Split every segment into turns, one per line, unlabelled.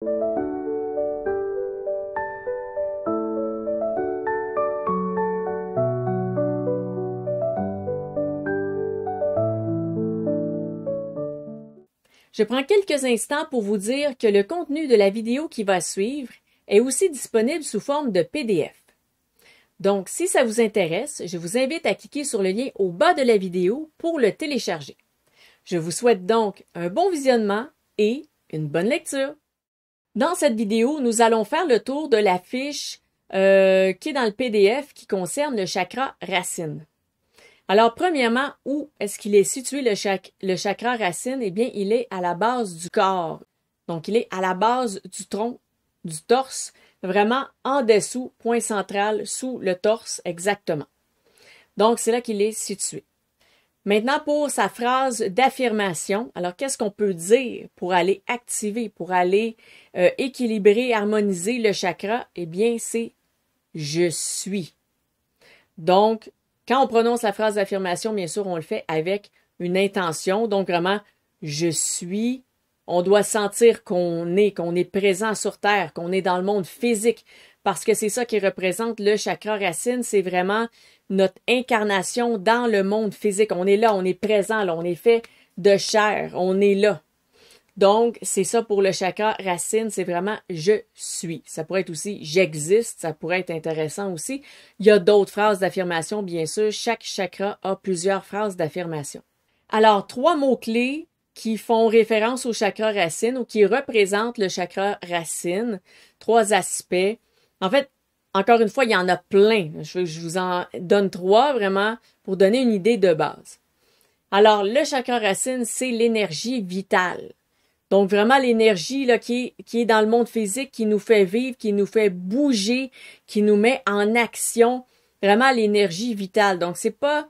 Je prends quelques instants pour vous dire que le contenu de la vidéo qui va suivre est aussi disponible sous forme de PDF. Donc, si ça vous intéresse, je vous invite à cliquer sur le lien au bas de la vidéo pour le télécharger. Je vous souhaite donc un bon visionnement et une bonne lecture. Dans cette vidéo, nous allons faire le tour de la fiche qui est dans le PDF qui concerne le chakra racine. Alors, premièrement, où est-ce qu'il est situé le chakra racine? Eh bien, il est à la base du corps. Donc, il est à la base du tronc, du torse, vraiment en dessous, point central, sous le torse exactement. Donc, c'est là qu'il est situé. Maintenant, pour sa phrase d'affirmation, alors qu'est-ce qu'on peut dire pour aller activer, pour aller équilibrer, harmoniser le chakra? Eh bien, c'est « je suis ». Donc, quand on prononce la phrase d'affirmation, bien sûr, on le fait avec une intention. Donc, vraiment, je suis. On doit sentir qu'on est présent sur Terre, qu'on est dans le monde physique, parce que c'est ça qui représente le chakra racine. C'est vraiment notre incarnation dans le monde physique. On est là, on est présent, là, on est fait de chair, on est là. Donc, c'est ça pour le chakra racine, c'est vraiment « je suis ». Ça pourrait être aussi « j'existe », ça pourrait être intéressant aussi. Il y a d'autres phrases d'affirmation, bien sûr. Chaque chakra a plusieurs phrases d'affirmation. Alors, 3 mots-clés qui font référence au chakra racine ou qui représentent le chakra racine. 3 aspects. En fait, encore une fois, il y en a plein. Je vous en donne 3 vraiment pour donner une idée de base. Alors, le chakra racine, c'est l'énergie vitale. Donc, vraiment l'énergie là qui est dans le monde physique, qui nous fait vivre, qui nous fait bouger, qui nous met en action. Vraiment l'énergie vitale. Donc, c'est pas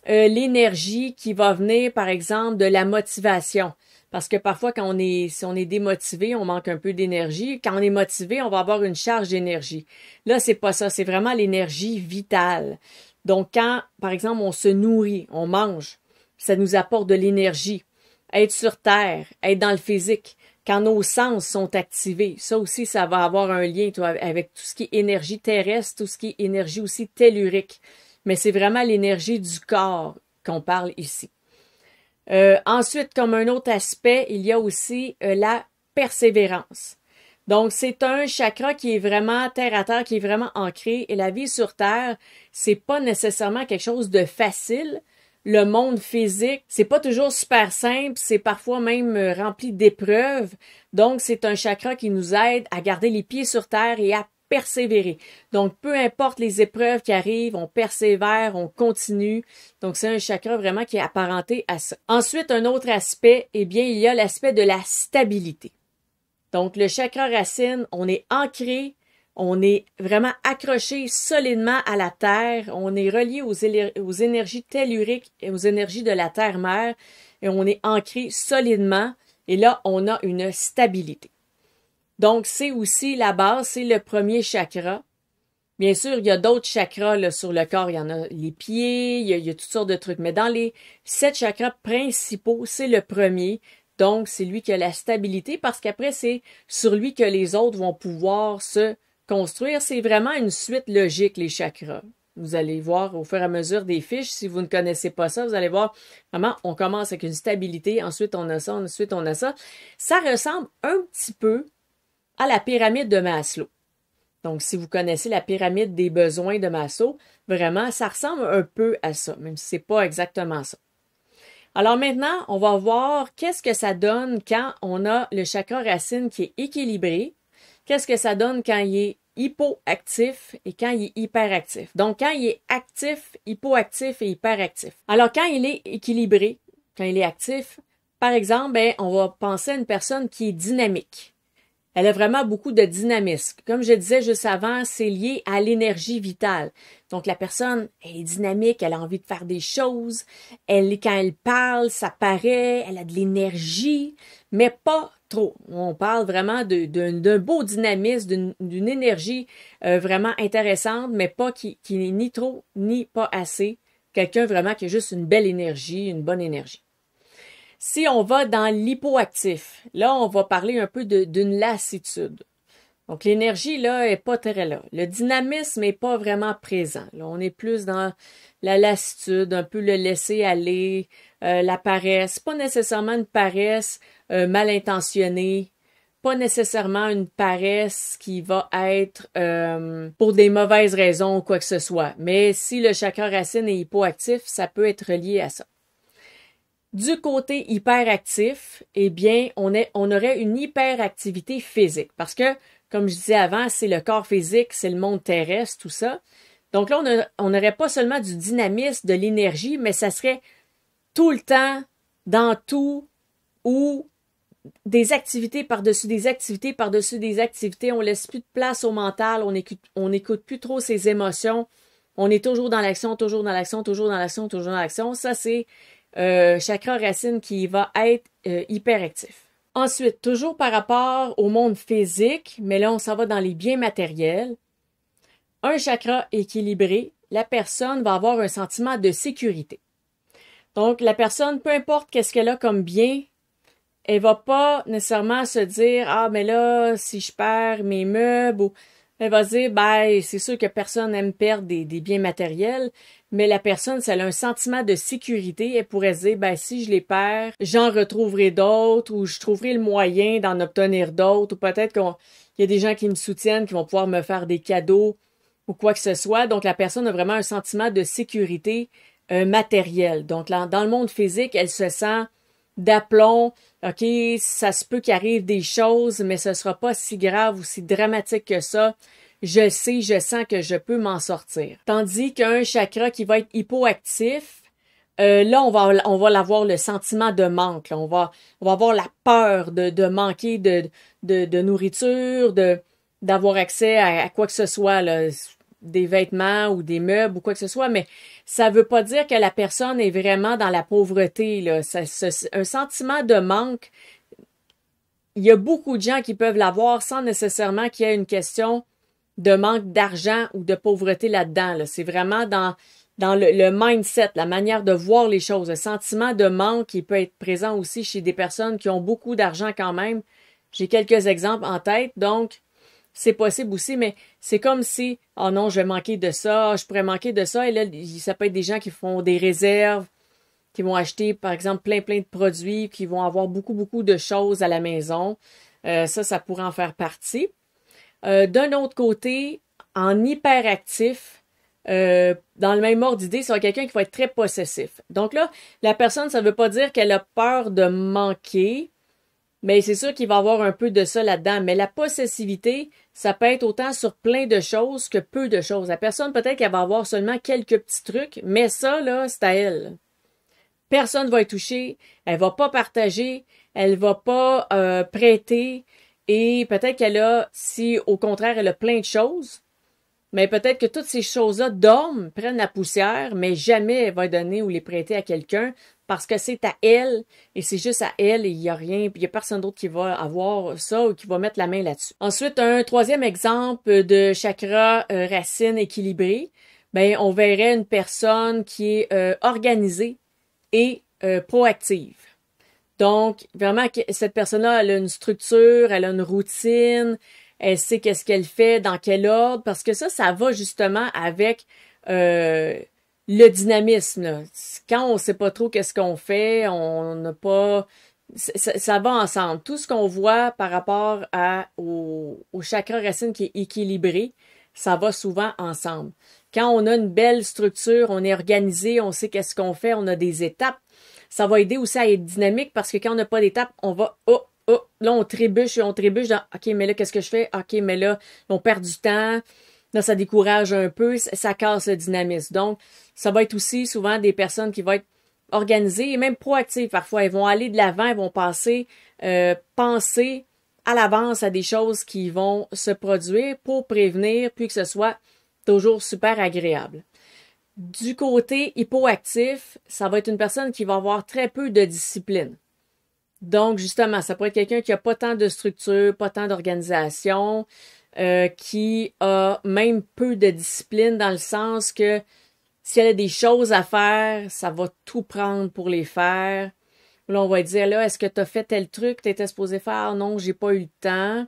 l'énergie qui va venir, par exemple, de la motivation. Parce que parfois, si on est démotivé, on manque un peu d'énergie. Quand on est motivé, on va avoir une charge d'énergie. Là, c'est pas ça. C'est vraiment l'énergie vitale. Donc, quand, par exemple, on se nourrit, on mange, ça nous apporte de l'énergie. Être sur Terre, être dans le physique, quand nos sens sont activés, ça aussi, ça va avoir un lien avec tout ce qui est énergie terrestre, tout ce qui est énergie aussi tellurique. Mais c'est vraiment l'énergie du corps qu'on parle ici. Ensuite, comme un autre aspect, il y a aussi la persévérance. Donc, c'est un chakra qui est vraiment terre à terre, qui est vraiment ancré. Et la vie sur Terre, c'est pas nécessairement quelque chose de facile. Le monde physique, c'est pas toujours super simple, c'est parfois même rempli d'épreuves. Donc, c'est un chakra qui nous aide à garder les pieds sur terre et à persévérer. Donc, peu importe les épreuves qui arrivent, on persévère, on continue. Donc, c'est un chakra vraiment qui est apparenté à ça. Ensuite, un autre aspect, eh bien, il y a l'aspect de la stabilité. Donc, le chakra racine, on est ancré, on est vraiment accroché solidement à la terre, on est relié aux énergies telluriques et aux énergies de la terre-mère et on est ancré solidement et là, on a une stabilité. Donc, c'est aussi la base, c'est le premier chakra. Bien sûr, il y a d'autres chakras là, sur le corps, il y en a les pieds, il y a toutes sortes de trucs, mais dans les 7 chakras principaux, c'est le premier. Donc, c'est lui qui a la stabilité parce qu'après, c'est sur lui que les autres vont pouvoir se construire. C'est vraiment une suite logique, les chakras. Vous allez voir au fur et à mesure des fiches, si vous ne connaissez pas ça, vous allez voir vraiment, on commence avec une stabilité, ensuite on a ça, ensuite on a ça. Ça ressemble un petit peu à la pyramide de Maslow. Donc, si vous connaissez la pyramide des besoins de Maslow, vraiment, ça ressemble un peu à ça, même si c'est pas exactement ça. Alors maintenant, on va voir qu'est-ce que ça donne quand on a le chakra racine qui est équilibré. Qu'est-ce que ça donne quand il est hypoactif et quand il est hyperactif. Donc, quand il est actif, hypoactif et hyperactif. Alors, quand il est équilibré, quand il est actif, par exemple, on va penser à une personne qui est dynamique. Elle a vraiment beaucoup de dynamisme. Comme je disais juste avant, c'est lié à l'énergie vitale. Donc, la personne, elle est dynamique, elle a envie de faire des choses. Quand elle parle, ça paraît, elle a de l'énergie, mais pas trop. On parle vraiment d'un beau dynamisme, d'une énergie vraiment intéressante, mais pas qui n'est ni trop, ni pas assez. Quelqu'un vraiment qui a juste une belle énergie, une bonne énergie. Si on va dans l'hypoactif, là, on va parler un peu d'une lassitude. Donc, l'énergie, là, est pas très là. Le dynamisme est pas vraiment présent. Là, on est plus dans la lassitude, un peu le laisser aller, la paresse. Pas nécessairement une paresse mal intentionnée, pas nécessairement une paresse qui va être pour des mauvaises raisons ou quoi que ce soit. Mais si le chakra racine est hypoactif, ça peut être lié à ça. Du côté hyperactif, eh bien, on aurait une hyperactivité physique parce que, comme je disais avant, c'est le corps physique, c'est le monde terrestre, tout ça. Donc là, on n'aurait pas seulement du dynamisme, de l'énergie, mais ça serait tout le temps, dans tout, ou des activités par-dessus des activités par-dessus des activités. On laisse plus de place au mental, on n'écoute plus trop ses émotions. On est toujours dans l'action, toujours dans l'action, toujours dans l'action, toujours dans l'action. Ça, c'est chakra racine qui va être hyperactif. Ensuite, toujours par rapport au monde physique, mais là, on s'en va dans les biens matériels. Un chakra équilibré, la personne va avoir un sentiment de sécurité. Donc, la personne, peu importe qu'est-ce qu'elle a comme bien, elle va pas nécessairement se dire « Ah, mais là, si je perds mes meubles » ou elle va se dire « Ben, c'est sûr que personne n'aime perdre des biens matériels », mais la personne, si elle a un sentiment de sécurité, elle pourrait se dire « Ben, si je les perds, j'en retrouverai d'autres ou je trouverai le moyen d'en obtenir d'autres ou peut-être qu'il y a des gens qui me soutiennent, qui vont pouvoir me faire des cadeaux ou quoi que ce soit. » Donc, la personne a vraiment un sentiment de sécurité matérielle. Donc, dans le monde physique, elle se sent d'aplomb. OK, ça se peut qu'il arrive des choses, mais ce sera pas si grave ou si dramatique que ça. Je sais, je sens que je peux m'en sortir. Tandis qu'un chakra qui va être hypoactif, là, on va avoir le sentiment de manque. Là. On va avoir la peur de manquer de nourriture, d'avoir accès à quoi que ce soit, là, des vêtements ou des meubles ou quoi que ce soit, mais ça veut pas dire que la personne est vraiment dans la pauvreté, là. Un sentiment de manque, il y a beaucoup de gens qui peuvent l'avoir sans nécessairement qu'il y ait une question de manque d'argent ou de pauvreté là-dedans, là. C'est vraiment dans le mindset, la manière de voir les choses, le sentiment de manque qui peut être présent aussi chez des personnes qui ont beaucoup d'argent quand même. J'ai quelques exemples en tête, donc c'est possible aussi, mais c'est comme si, oh non, je vais manquer de ça, je pourrais manquer de ça. Et là, ça peut être des gens qui font des réserves, qui vont acheter, par exemple, plein de produits, qui vont avoir beaucoup de choses à la maison. Ça pourrait en faire partie. D'un autre côté, en hyperactif, dans le même ordre d'idée, c'est quelqu'un qui va être très possessif. Donc là, la personne, ça ne veut pas dire qu'elle a peur de manquer, mais c'est sûr qu'il va y avoir un peu de ça là-dedans. Mais la possessivité, ça peut être autant sur plein de choses que peu de choses. La personne, peut-être qu'elle va avoir seulement quelques petits trucs, mais ça, là, c'est à elle. Personne ne va y toucher, elle va pas partager, elle va pas prêter, et peut-être qu'elle a, si au contraire, elle a plein de choses, mais peut-être que toutes ces choses-là dorment, prennent la poussière, mais jamais elle va donner ou les prêter à quelqu'un, parce que c'est à elle, et c'est juste à elle, et il n'y a rien, puis il n'y a personne d'autre qui va avoir ça ou qui va mettre la main là-dessus. Ensuite, un troisième exemple de chakra racine équilibré, ben on verrait une personne qui est organisée et proactive. Donc, vraiment, cette personne-là, elle a une structure, elle a une routine, elle sait qu'est-ce qu'elle fait, dans quel ordre, parce que ça va justement avec le dynamisme, là. Quand on sait pas trop qu'est-ce qu'on fait, on n'a pas... Ça va ensemble. Tout ce qu'on voit par rapport au chakra racine qui est équilibré, ça va souvent ensemble. Quand on a une belle structure, on est organisé, on sait qu'est-ce qu'on fait, on a des étapes, ça va aider aussi à être dynamique parce que quand on n'a pas d'étapes, on va, là, on trébuche dans, OK, mais là, qu'est-ce que je fais? OK, mais là, on perd du temps. Là, ça décourage un peu, ça casse le dynamisme. Donc, ça va être aussi souvent des personnes qui vont être organisées et même proactives. Parfois, elles vont aller de l'avant, elles vont penser à l'avance à des choses qui vont se produire pour prévenir, puis que ce soit toujours super agréable. Du côté hypoactif, ça va être une personne qui va avoir très peu de discipline. Donc, justement, ça pourrait être quelqu'un qui a pas tant de structure, pas tant d'organisation, qui a même peu de discipline dans le sens que si elle a des choses à faire, ça va tout prendre pour les faire. Là, on va dire, là, est-ce que tu as fait tel truc que tu étais supposé faire? Non, j'ai pas eu le temps.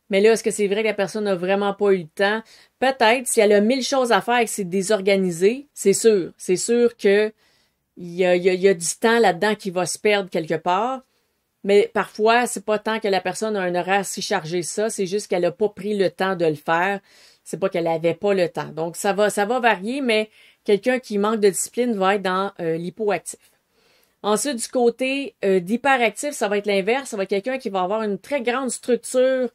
Mais là, est-ce que c'est vrai que la personne n'a vraiment pas eu le temps? Peut-être, si elle a 1000 choses à faire et que c'est désorganisé, c'est sûr. C'est sûr que il y a du temps là-dedans qui va se perdre quelque part. Mais parfois, c'est pas tant que la personne a un horaire si chargé ça, c'est juste qu'elle a pas pris le temps de le faire. C'est pas qu'elle avait pas le temps. Donc, ça va varier, mais quelqu'un qui manque de discipline va être dans l'hypoactif. Ensuite, du côté d'hyperactif, ça va être l'inverse. Ça va être quelqu'un qui va avoir une très grande structure.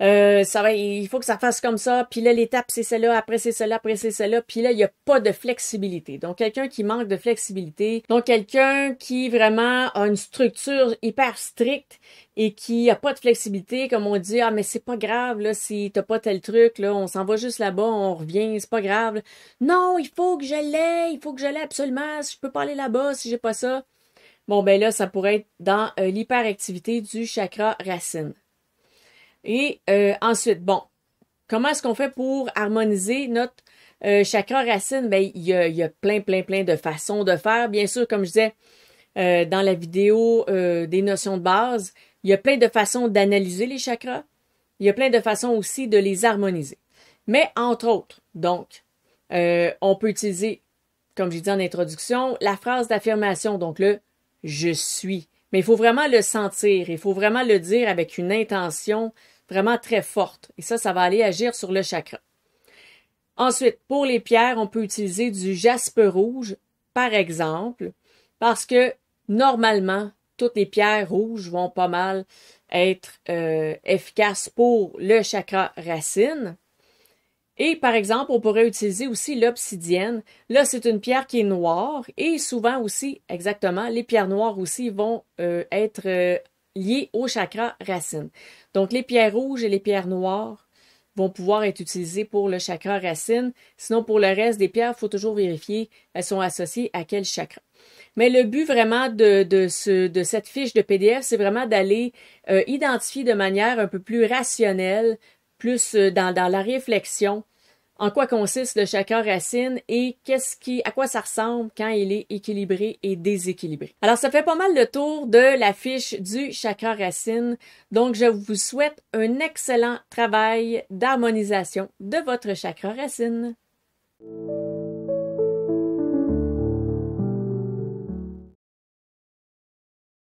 Il faut que ça fasse comme ça. Puis là, l'étape, c'est celle-là. Après, c'est celle-là. Après, c'est celle-là. Puis là, il n'y a pas de flexibilité. Donc, quelqu'un qui manque de flexibilité. Donc, quelqu'un qui vraiment a une structure hyper stricte et qui a pas de flexibilité, comme on dit, ah, mais c'est pas grave, là, si t'as pas tel truc, là, on s'en va juste là-bas, on revient, c'est pas grave. Non, il faut que je l'ai absolument. Si je peux pas aller là-bas, si j'ai pas ça. Bon, ben là, ça pourrait être dans l'hyperactivité du chakra racine. Et ensuite, bon, comment est-ce qu'on fait pour harmoniser notre chakra racine? Ben, il y a plein de façons de faire. Bien sûr, comme je disais dans la vidéo des notions de base, il y a plein de façons d'analyser les chakras. Il y a plein de façons aussi de les harmoniser. Mais entre autres, donc, on peut utiliser, comme j'ai dit en introduction, la phrase d'affirmation, donc le je suis. Mais il faut vraiment le sentir, il faut vraiment le dire avec une intention vraiment très forte. Et ça va aller agir sur le chakra. Ensuite, pour les pierres, on peut utiliser du jaspe rouge, par exemple, parce que normalement, toutes les pierres rouges vont pas mal être efficaces pour le chakra racine. Et par exemple, on pourrait utiliser aussi l'obsidienne. Là, c'est une pierre qui est noire et souvent aussi, exactement, les pierres noires aussi vont être liées au chakra racine. Donc, les pierres rouges et les pierres noires vont pouvoir être utilisées pour le chakra racine. Sinon, pour le reste des pierres, il faut toujours vérifier elles sont associées à quel chakra. Mais le but vraiment de cette fiche de PDF, c'est vraiment d'aller identifier de manière un peu plus rationnelle, plus dans la réflexion, en quoi consiste le chakra racine et à quoi ça ressemble quand il est équilibré et déséquilibré. Alors, ça fait pas mal le tour de la fiche du chakra racine. Donc, je vous souhaite un excellent travail d'harmonisation de votre chakra racine.